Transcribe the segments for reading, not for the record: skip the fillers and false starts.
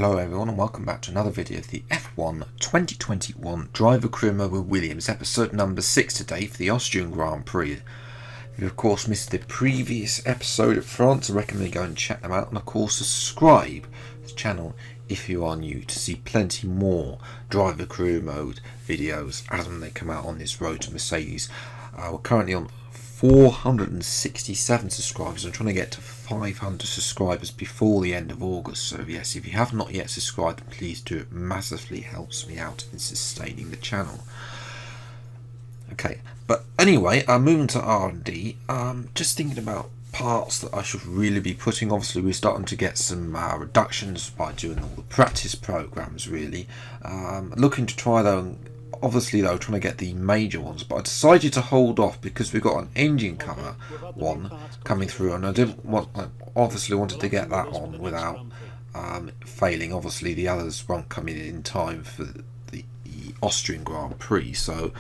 Hello everyone and welcome back to another video of the F1 2021 Driver Career Mode with Williams, episode number 6 today for the Austrian Grand Prix. If you of course missed the previous episode of France, I recommend you go and check them out, and of course subscribe to the channel if you are new to see plenty more Driver Career Mode videos as when they come out on this road to Mercedes. We're currently on 467 subscribers. I'm trying to get to 500 subscribers before the end of August, so yes, if you have not yet subscribed, please do. It massively helps me out in sustaining the channel. Okay, but anyway, moving to R&D, just thinking about parts that I should really be putting. Obviously we're starting to get some reductions by doing all the practice programs really. Looking to try though, obviously though, trying to get the major ones, but I decided to hold off because we've got an engine cover one coming through, and I obviously wanted to get that on without failing. Obviously the others won't come in time for the Austrian Grand Prix, so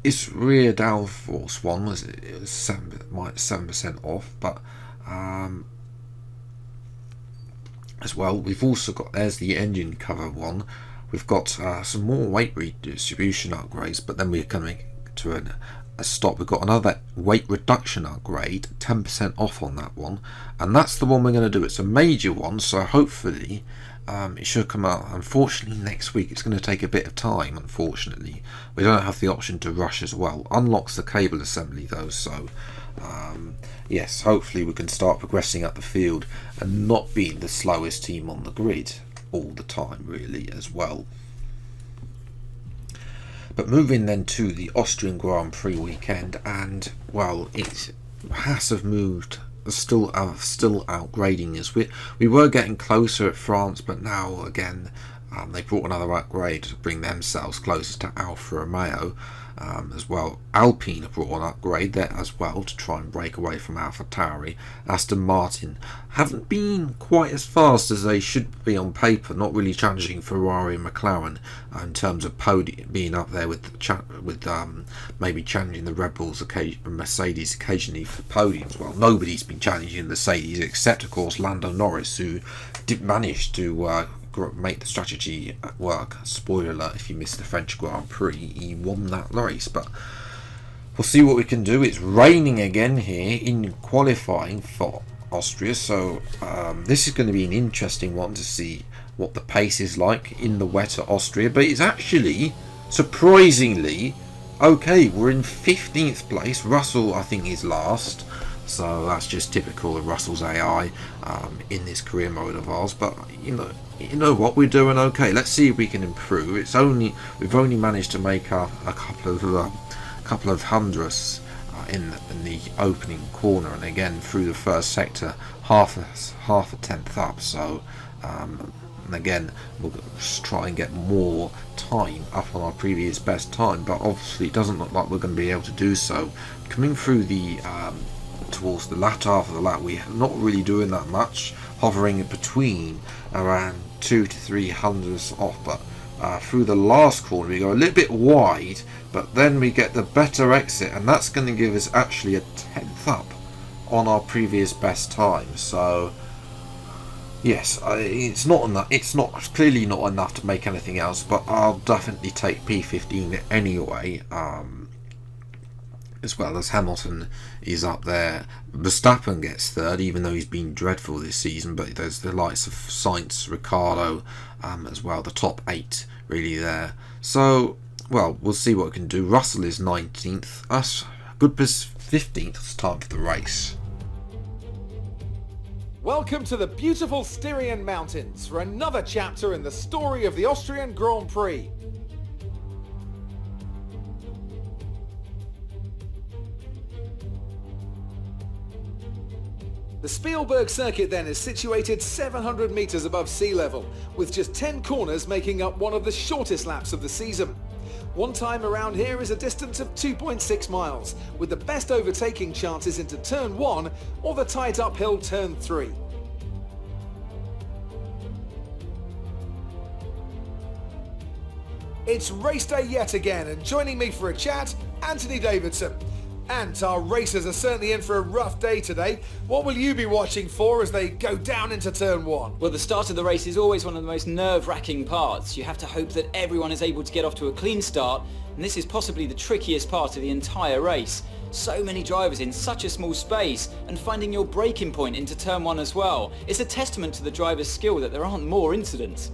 its rear downforce one was 7% off, but as well we've also got, there's the engine cover one. We've got some more weight redistribution upgrades, but then we're coming to a stop. We've got another weight reduction upgrade, 10% off on that one, and that's the one we're going to do. It's a major one, so hopefully it should come out. Unfortunately next week it's going to take a bit of time. Unfortunately we don't have the option to rush as well. Unlocks the cable assembly though, so yes, hopefully we can start progressing up the field and not being the slowest team on the grid all the time really as well. But moving then to the Austrian Grand Prix weekend, and well, it has have moved, still outgrading us. We were getting closer at France, but now again they brought another upgrade to bring themselves closer to Alfa Romeo as well. Alpine have brought an upgrade there as well to try and break away from AlphaTauri. Aston Martin haven't been quite as fast as they should be on paper, not really challenging Ferrari and McLaren in terms of podium, being up there with maybe challenging the Red Bulls, Mercedes occasionally for podiums. Well, nobody's been challenging the Mercedes except of course Lando Norris, who did manage to make the strategy work. Spoiler alert, if you missed the French Grand Prix, he won that race, but we'll see what we can do. It's raining again here in qualifying for Austria, so this is going to be an interesting one to see what the pace is like in the wetter Austria. But it's actually surprisingly okay. We're in 15th place. Russell I think is last, so that's just typical of Russell's AI in this career mode of ours. But you know what, we're doing okay. Let's see if we can improve. We've only managed to make a couple of hundredths in the opening corner, and again through the first sector half a tenth up. So and again we'll just try and get more time up on our previous best time, but obviously it doesn't look like we're going to be able to do so. Coming through the towards the latter half of the lap, we're not really doing that much, hovering between around 2 to 3 hundredths off, but through the last corner we go a little bit wide, but then we get the better exit, and that's going to give us actually a tenth up on our previous best time. So yes, it's not enough. It's clearly not enough to make anything else, but I'll definitely take P15 anyway. As well as Hamilton is up there. Verstappen gets third, even though he's been dreadful this season, but there's the likes of Sainz, Ricciardo as well, the top 8 really there. So well, we'll see what we can do. Russell is 19th, us good 15th. It's time for the race. Welcome to the beautiful Styrian Mountains for another chapter in the story of the Austrian Grand Prix. The Spielberg circuit then is situated 700 metres above sea level, with just 10 corners making up one of the shortest laps of the season. One time around here is a distance of 2.6 miles, with the best overtaking chances into turn 1 or the tight uphill turn 3. It's race day yet again, and joining me for a chat, Anthony Davidson. And our racers are certainly in for a rough day today. What will you be watching for as they go down into turn 1? Well, the start of the race is always one of the most nerve-wracking parts. You have to hope that everyone is able to get off to a clean start, and this is possibly the trickiest part of the entire race. So many drivers in such a small space, and finding your braking point into turn 1 as well. It's a testament to the driver's skill that there aren't more incidents.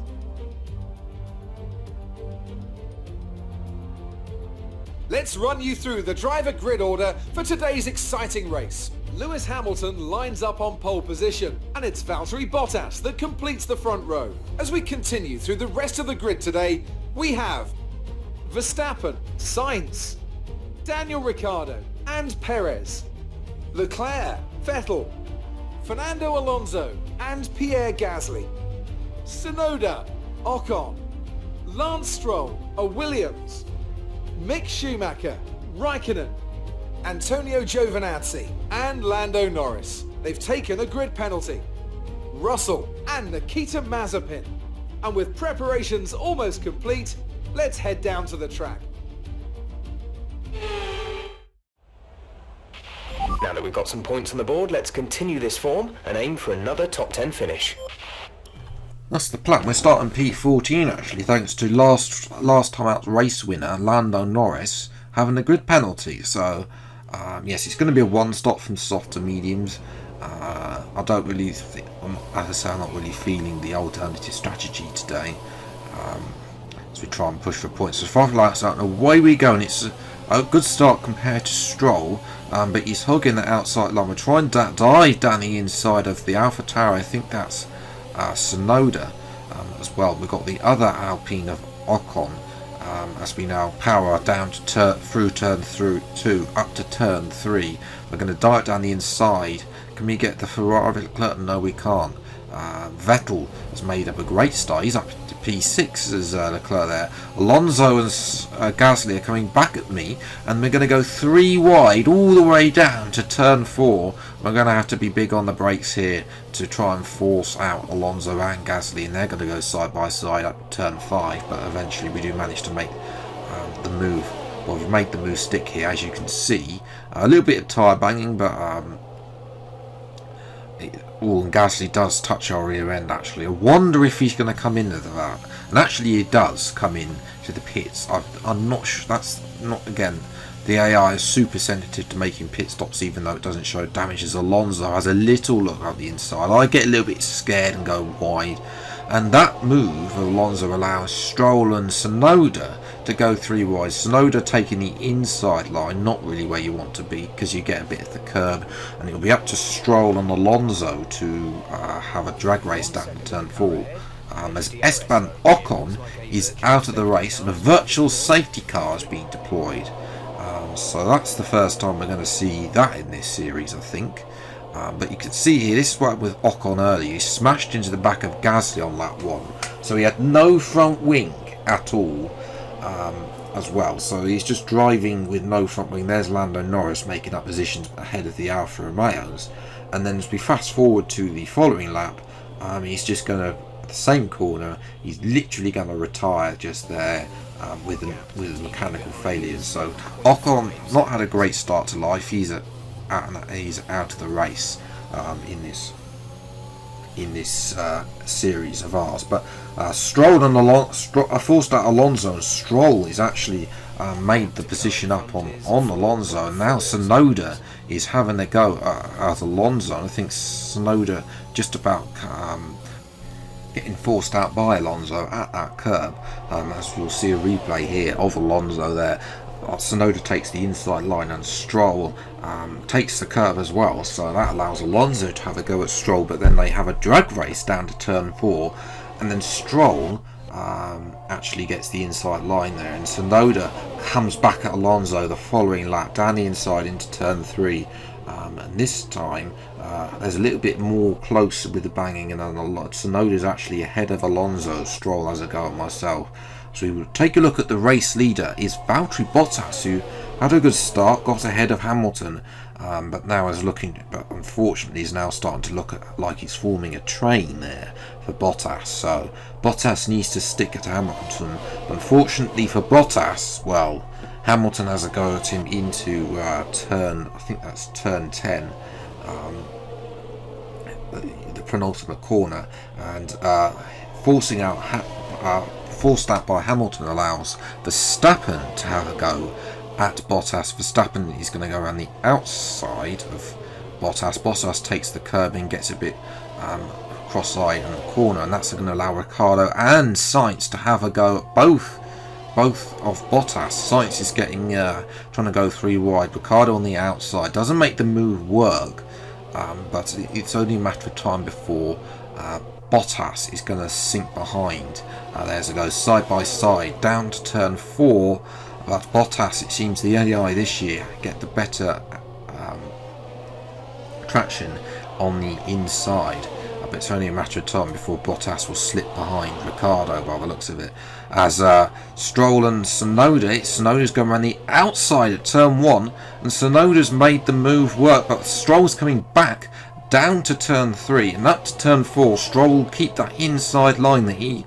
Let's run you through the driver grid order for today's exciting race. Lewis Hamilton lines up on pole position, and it's Valtteri Bottas that completes the front row. As we continue through the rest of the grid today, we have Verstappen, Sainz, Daniel Ricciardo and Perez, Leclerc, Vettel, Fernando Alonso and Pierre Gasly, Tsunoda, Ocon, Lance Stroll, Williams, Mick Schumacher, Raikkonen, Antonio Giovinazzi and Lando Norris. They've taken a grid penalty. Russell and Nikita Mazepin. And with preparations almost complete, let's head down to the track. Now that we've got some points on the board, let's continue this form and aim for another top 10 finish. That's the plan. We're starting P14 actually, thanks to last time out race winner Lando Norris having a grid penalty. So yes, it's going to be a one stop from soft to mediums. I don't really think, as I say, I'm not really feeling the alternative strategy today. As we try and push for points. So 5 laps out and away we go, and it's a good start compared to Stroll, but he's hugging the outside line. We're trying to dive down the inside of the Alpha Tower. I think that's Tsunoda as well. We've got the other Alpine of Ocon as we now power down to through turn 2 up to turn 3. We're going to dive down the inside. Can we get the Ferrari Leclerc? No, we can't. Vettel has made up a great start. He's up to P6 as Leclerc there. Alonso and Gasly are coming back at me, and we're going to go 3 wide all the way down to turn 4. We're going to have to be big on the brakes here to try and force out Alonso and Gasly, and they're going to go side by side up to turn 5, but eventually we do manage to make the move. Well, we've made the move stick here, as you can see. A little bit of tyre banging, but and Gasly does touch our rear end actually. I wonder if he's going to come into that. And actually he does come in to the pits. I'm not sure. That's not, again, the AI is super sensitive to making pit stops even though it doesn't show damage, as Alonso has a little look up the inside. I get a little bit scared and go wide. And that move of Alonso allows Stroll and Tsunoda to go 3 wide. Tsunoda taking the inside line, not really where you want to be because you get a bit of the curb, and it'll be up to Stroll and Alonso to have a drag race down to turn 4. As Esteban Ocon is out of the race and a virtual safety car is being deployed. So that's the first time we're going to see that in this series, I think. But you can see here, this is what with Ocon earlier. He smashed into the back of Gasly on lap 1. So he had no front wing at all as well. So he's just driving with no front wing. There's Lando Norris making up positions ahead of the Alfa Romeos. And then as we fast forward to the following lap, he's just going to, the same corner, he's literally going to retire just there with mechanical failures. So Ocon not had a great start to life. He's out of the race in this series of ours. But Stroll and forced out Alonso, and Stroll is actually made the position up on Alonso, and now Tsunoda is having a go at Alonso. And I think Tsunoda just about getting forced out by Alonso at that curb, as we'll see a replay here of Alonso there. Tsunoda takes the inside line, and Stroll takes the curb as well, so that allows Alonso to have a go at Stroll, but then they have a drag race down to turn 4, and then Stroll actually gets the inside line there, and Tsunoda comes back at Alonso the following lap down the inside into turn 3, and this time there's a little bit more close with the banging, and Tsunoda's actually ahead of Alonso. Stroll has a go at myself. So we will take a look at the race leader is Valtteri Bottas, who had a good start, got ahead of Hamilton, but now is looking, but unfortunately is now starting to look like he's forming a train there for Bottas. So Bottas needs to stick at Hamilton. Unfortunately for Bottas, well, Hamilton has a go at him into turn, I think that's turn 10, the penultimate corner, and forced out by Hamilton allows Verstappen to have a go at Bottas. Verstappen is going to go around the outside of Bottas. Bottas takes the curb and gets a bit cross-eyed in the corner, and that's going to allow Ricciardo and Sainz to have a go at both of Bottas. Sainz is getting trying to go 3 wide. Ricciardo on the outside doesn't make the move work, but it's only a matter of time before Bottas is going to sink behind. There's a go side by side down to turn 4, but Bottas, it seems the AI this year get the better traction on the inside. But it's only a matter of time before Bottas will slip behind Ricciardo by the looks of it. As Stroll and Tsunoda's going around the outside at turn 1, and Tsunoda's made the move work, but Stroll's coming back down to turn 3 and up to turn 4. Stroll will keep that inside line that he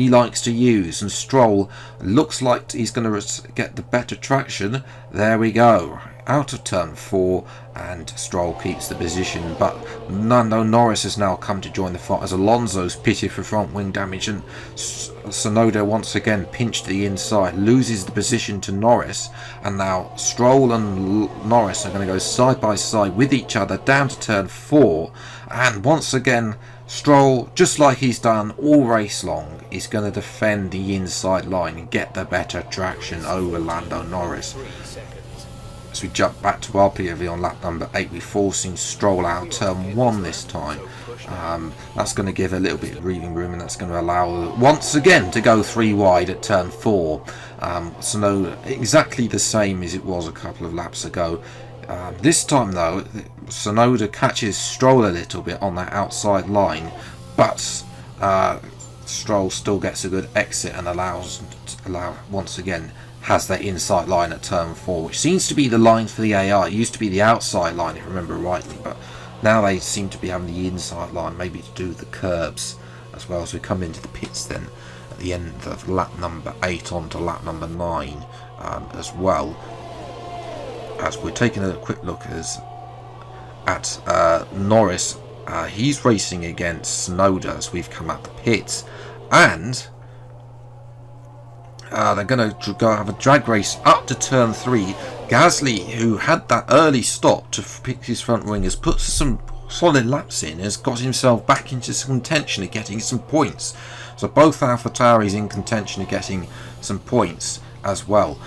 likes to use, and Stroll looks like he's going to get the better traction. There we go, out of turn 4, and Stroll keeps the position, but Lando Norris has now come to join the fight as Alonso's pitted for front wing damage, and Tsunoda once again pinched the inside, loses the position to Norris, and now Stroll and Norris are going to go side by side with each other down to turn 4, and once again Stroll, just like he's done all race long, is going to defend the inside line and get the better traction over Lando Norris. As we jump back to our POV on lap number 8, we're forcing Stroll out turn 1 this time. That's going to give a little bit of breathing room, and that's going to allow once again to go 3 wide at turn 4. So exactly the same as it was a couple of laps ago. This time though, Tsunoda catches Stroll a little bit on that outside line, but Stroll still gets a good exit and allows once again has that inside line at turn 4, which seems to be the line for the AI. It used to be the outside line, if I remember rightly, but now they seem to be having the inside line, maybe to do the curbs as well. As we come into the pits then at the end of lap number 8 on to lap number 9 as well. As we're taking a quick look at Norris, he's racing against Tsunoda as we've come out the pits, and they're going to go have a drag race up to turn 3. Gasly, who had that early stop to pick his front wing, has put some solid laps in, has got himself back into some contention of getting some points. So both AlphaTauris in contention of getting some points as well.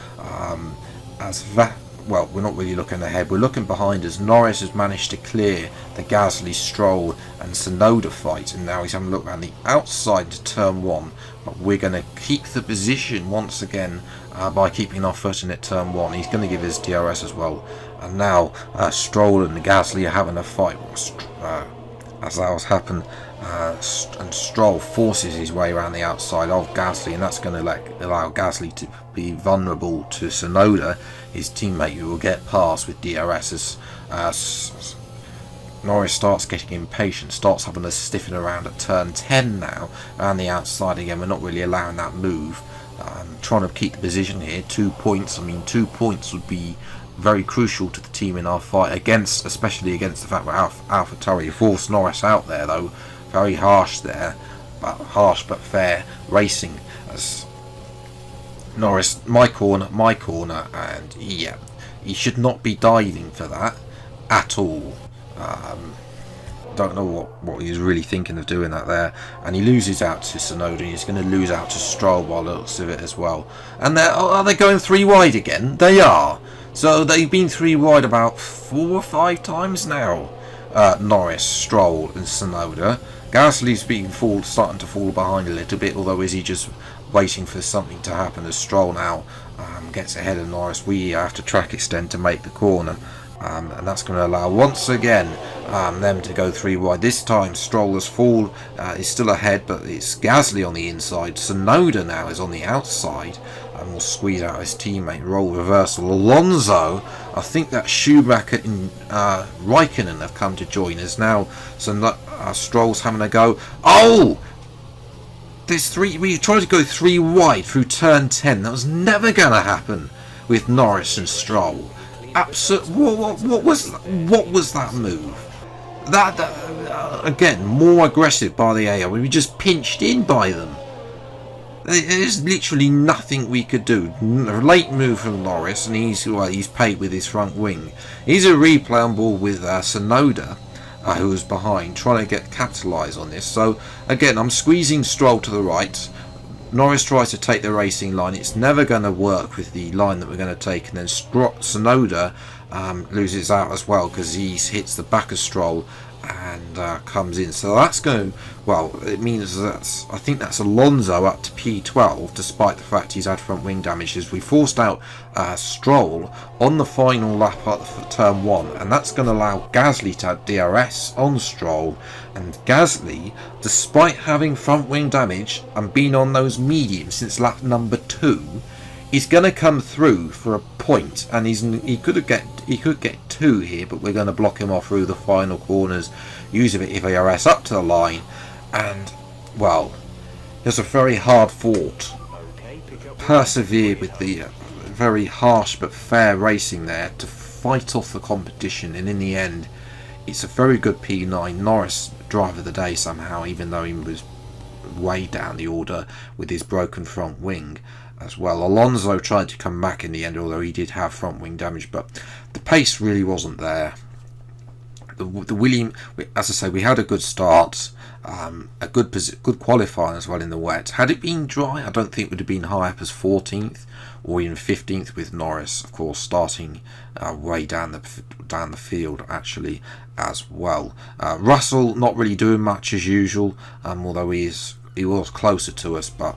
Well, we're not really looking ahead, we're looking behind us. Norris has managed to clear the Gasly, Stroll and Tsunoda fight, and now he's having a look around the outside to turn 1, but we're going to keep the position once again by keeping our footing at turn 1. He's going to give his DRS as well, and now Stroll and Gasly are having a fight as that was happened, and Stroll forces his way around the outside of Gasly, and that's going to allow Gasly to be vulnerable to Tsunoda, his teammate, who will get past with DRS as Norris starts getting impatient, starts having to stiffen around at turn 10 now, around the outside again. We're not really allowing that move. Trying to keep the position here. 2 points. I mean, 2 points would be very crucial to the team in our fight, especially against the fact that AlphaTauri forced Norris out there, though. Very harsh there, but harsh but fair racing. As Norris, my corner, and yeah, he should not be diving for that at all. Don't know what he's really thinking of doing that there, and he loses out to Tsunoda. He's going to lose out to Stroll by the looks of it as well. And are they going 3 wide again? They are. So they've been 3 wide about 4 or 5 times now. Norris, Stroll and Tsunoda. Gasly's starting to fall behind a little bit, although is he just waiting for something to happen as Stroll now gets ahead of Norris. We have to track extend to make the corner. And that's going to allow once again them to go 3 wide. This time Stroll is still ahead, but it's Gasly on the inside. Tsunoda now is on the outside and will squeeze out his teammate. Role reversal. Alonso, I think that Schumacher and Raikkonen have come to join us now. So Stroll's having a go. Oh! We tried to go 3 wide through turn 10. That was never going to happen. with Norris and Stroll. What was that move? That again, more aggressive by the AO. We were just pinched in by them. There's literally nothing we could do. A late move from Norris, and he's paid with his front wing. He's a replay on board with Tsunoda, who was behind, trying to capitalise on this. So again, I'm squeezing Stroll to the right. Norris tries to take the racing line. It's never going to work with the line that we're going to take, and then Tsunoda loses out as well because he hits the back of Stroll and comes in. So that's going, well, it means that I think that's Alonso up to P12, despite the fact he's had front wing damage, as we forced out Stroll on the final lap at turn 1, and that's going to allow Gasly to have DRS on Stroll. And Gasly, despite having front wing damage and being on those mediums since lap number 2, he's going to come through for a point, and he could get 2 here, but we're going to block him off through the final corners, use a bit of DRS up to the line, and well, it's a very hard fought. Persevered with the very harsh but fair racing there to fight off the competition, and in the end, it's a very good P9. Norris driver of the day somehow, even though he was way down the order with his broken front wing as well. Alonso tried to come back in the end, although he did have front wing damage, but the pace really wasn't there. The William, as I say, we had a good start, a good qualifying as well in the wet. Had it been dry, I don't think it would have been high up as 14th or even 15th, with Norris, of course, starting way down the field actually as well. Russell not really doing much as usual, although he was closer to us, but.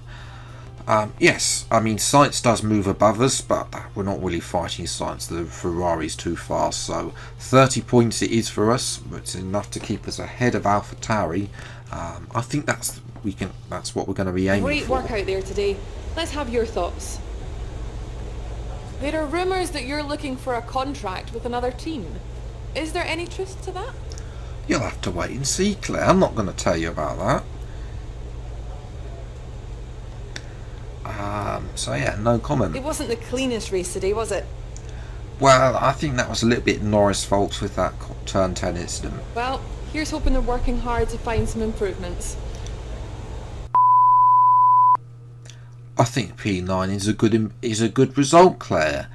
Yes, I mean, Sainz does move above us, but we're not really fighting Sainz. The Ferrari's too fast, so 30 points it is for us. It's enough to keep us ahead of AlphaTauri. I think that's what we're going to be aiming for. Great work out there today. Let's have your thoughts. There are rumours that you're looking for a contract with another team. Is there any truth to that? You'll have to wait and see, Claire. I'm not going to tell you about that. So yeah, no comment. It wasn't the cleanest race today, was it? Well, I think that was a little bit Norris' fault with that turn 10 incident. Well, here's hoping they're working hard to find some improvements. I think P9 is a good result, Claire.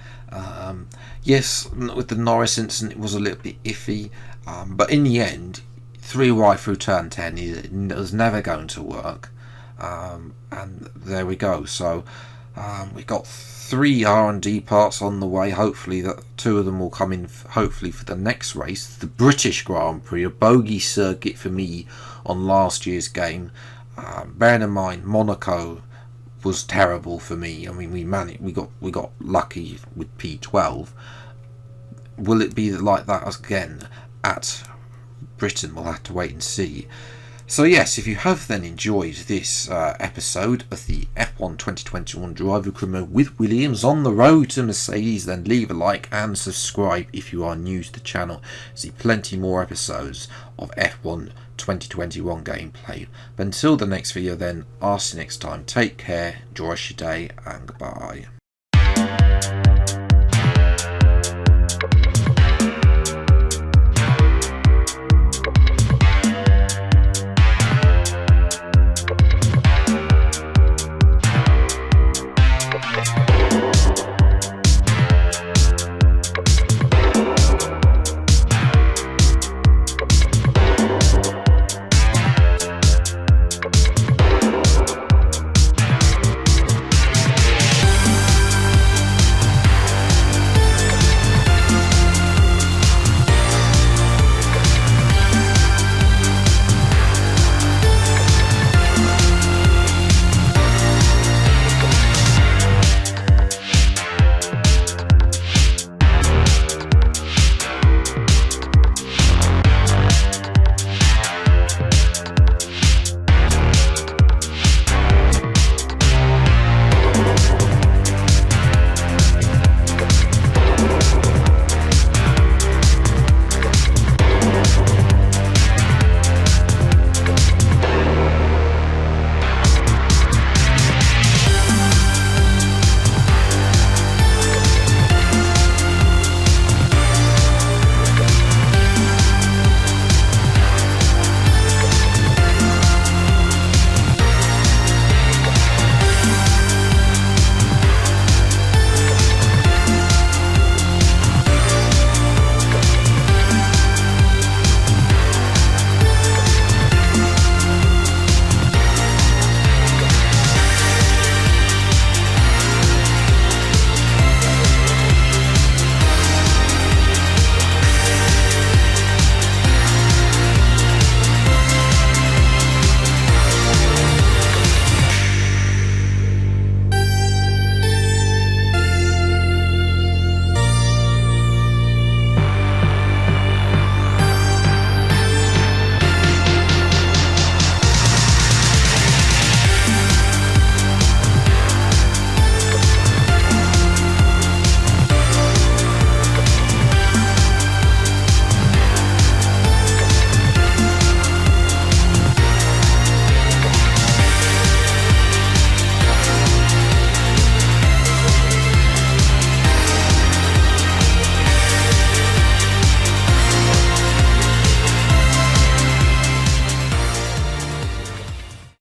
Yes, with the Norris incident it was a little bit iffy, but in the end, 3 wide through turn 10 it was never going to work. And there we go. So we got 3 R&D parts on the way. Hopefully that 2 of them will come in hopefully for the next race, the British Grand Prix, a bogey circuit for me on last year's game. Bearing in mind Monaco was terrible for me. I mean, we got lucky with P12. Will it be like that again at Britain? We'll have to wait and see. So yes, if you have then enjoyed this episode of the F1 2021 Driver Career with Williams on the road to Mercedes, then leave a like and subscribe if you are new to the channel. See plenty more episodes of F1 2021 gameplay. But until the next video then, I'll see you next time. Take care, enjoy your day, and goodbye.